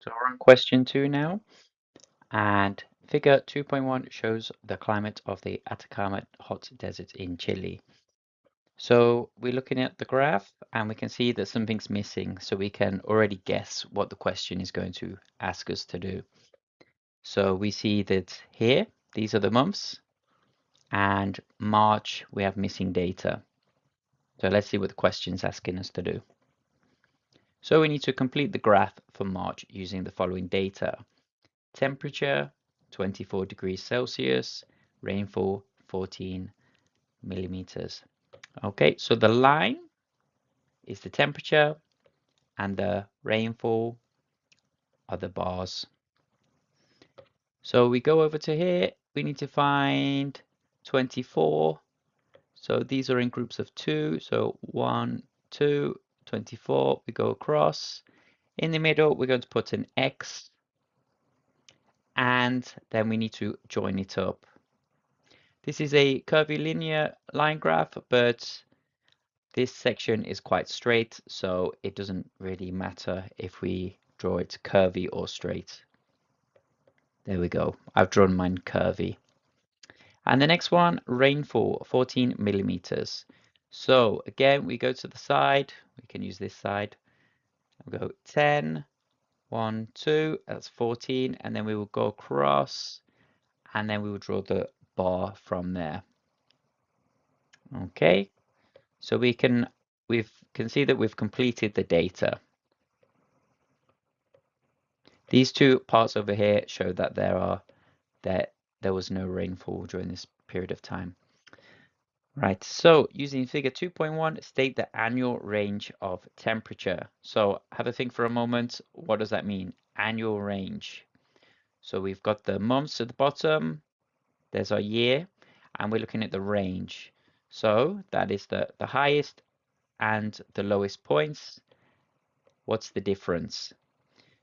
So we're on question 2 now, and figure 2.1 shows the climate of the Atacama hot desert in Chile. So we're looking at the graph and we can see that something's missing, so we can already guess what the question is going to ask us to do. So we see that here, these are the months, and March we have missing data. So let's see what the question is asking us to do. So we need to complete the graph for March using the following data. Temperature 24 degrees Celsius, rainfall 14 millimeters. Okay, so the line is the temperature and the rainfall are the bars. So we go over to here, we need to find 24. So these are in groups of 2. So 1, 2, 24. We go across. In the middle, we're going to put an X, and then we need to join it up. This is a curvilinear line graph, but this section is quite straight, so it doesn't really matter if we draw it curvy or straight. There we go. I've drawn mine curvy. And the next one, rainfall, 14 millimeters. So again, we go to the side. We can use this side. We'll go 10, 1, 2, that's 14. And then we will go across, and then we will draw the bar from there. Okay, so we can see that we've completed the data. These two parts over here show that there was no rainfall during this period of time. Right, so using figure 2.1, state the annual range of temperature. So have a think for a moment. What does that mean? Annual range. So we've got the months at the bottom. There's our year, and we're looking at the range. So that is the highest and the lowest points. What's the difference?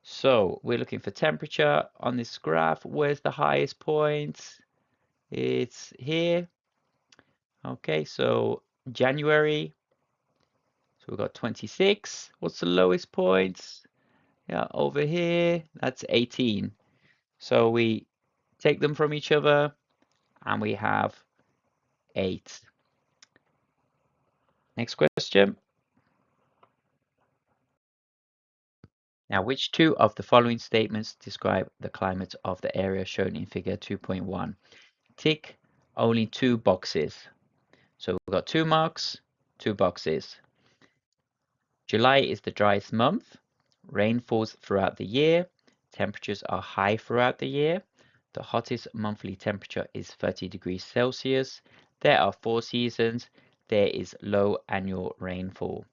So we're looking for temperature on this graph. Where's the highest point? It's here. Okay, so January. So we've got 26. What's the lowest point? Yeah, over here, that's 18. So we take them from each other and we have 8. Next question. Now, which two of the following statements describe the climate of the area shown in figure 2.1? Tick only 2 boxes. So we've got 2 marks, 2 boxes. July is the driest month. Rain falls throughout the year. Temperatures are high throughout the year. The hottest monthly temperature is 30 degrees Celsius. There are 4 seasons. There is low annual rainfall.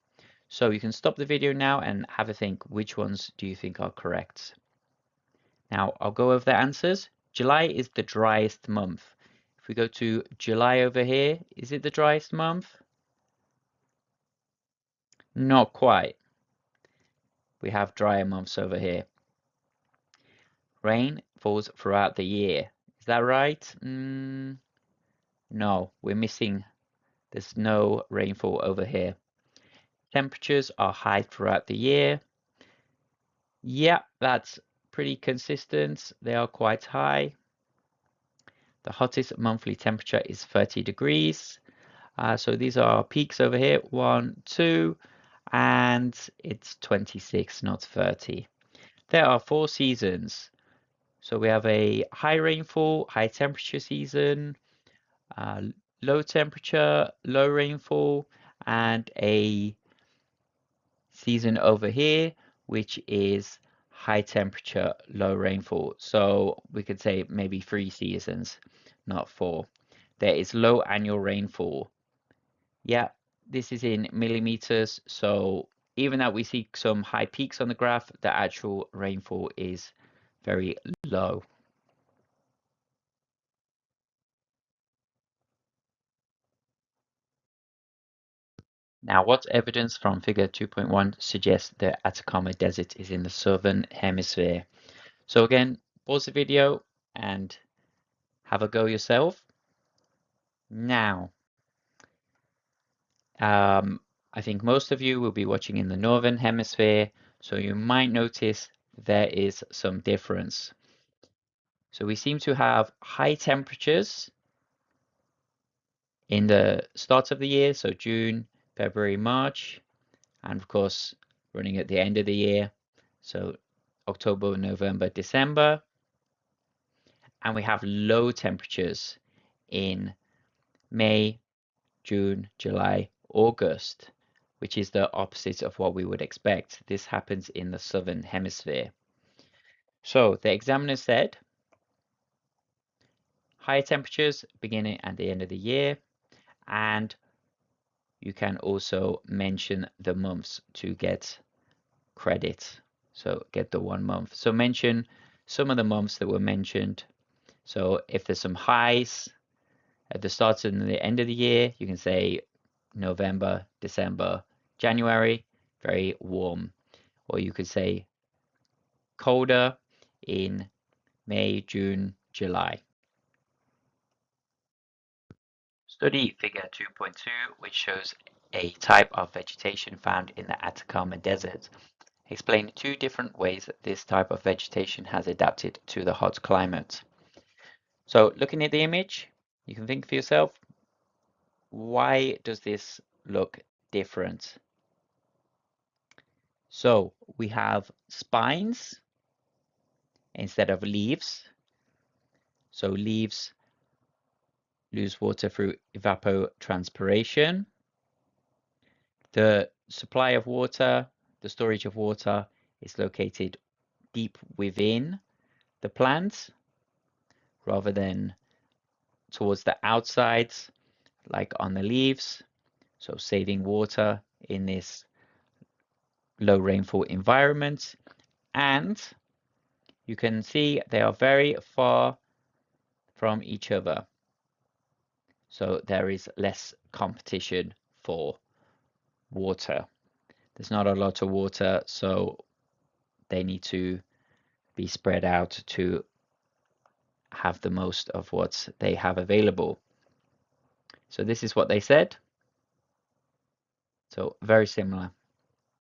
So you can stop the video now and have a think, which ones do you think are correct? Now I'll go over the answers. July is the driest month. If we go to July over here, is it the driest month? Not quite. We have drier months over here. Rain falls throughout the year. Is that right? No, we're missing. There's no rainfall over here. Temperatures are high throughout the year. Yeah, that's pretty consistent. They are quite high. The hottest monthly temperature is 30 degrees. So these are peaks over here, 1, 2, and it's 26, not 30. There are 4 seasons. So we have a high rainfall, high temperature season, low temperature, low rainfall, and a season over here, which is high temperature, low rainfall. So we could say maybe 3 seasons, not 4. There is low annual rainfall. Yeah, this is in millimeters. So even though we see some high peaks on the graph, the actual rainfall is very low. Now, what evidence from figure 2.1 suggests the Atacama Desert is in the southern hemisphere? So again, pause the video and have a go yourself. Now, I think most of you will be watching in the northern hemisphere, so you might notice there is some difference. So we seem to have high temperatures in the start of the year, so June, February, March, and of course running at the end of the year, so October, November, December. And we have low temperatures in May, June, July, August, which is the opposite of what we would expect. This happens in the southern hemisphere. So the examiner said higher temperatures beginning at the end of the year, and you can also mention the months to get credit. So get the 1 month. So mention some of the months that were mentioned. So if there's some highs at the start and the end of the year, you can say November, December, January, very warm. Or you could say colder in May, June, July. Study figure 2.2, which shows a type of vegetation found in the Atacama Desert. Explain 2 different ways that this type of vegetation has adapted to the hot climate. So looking at the image, you can think for yourself, why does this look different? So we have spines instead of leaves. So leaves lose water through evapotranspiration. The supply of water, the storage of water is located deep within the plant rather than towards the outsides like on the leaves. So saving water in this low rainfall environment. And you can see they are very far from each other. So there is less competition for water. There's not a lot of water, so they need to be spread out to have the most of what they have available. So this is what they said. So very similar.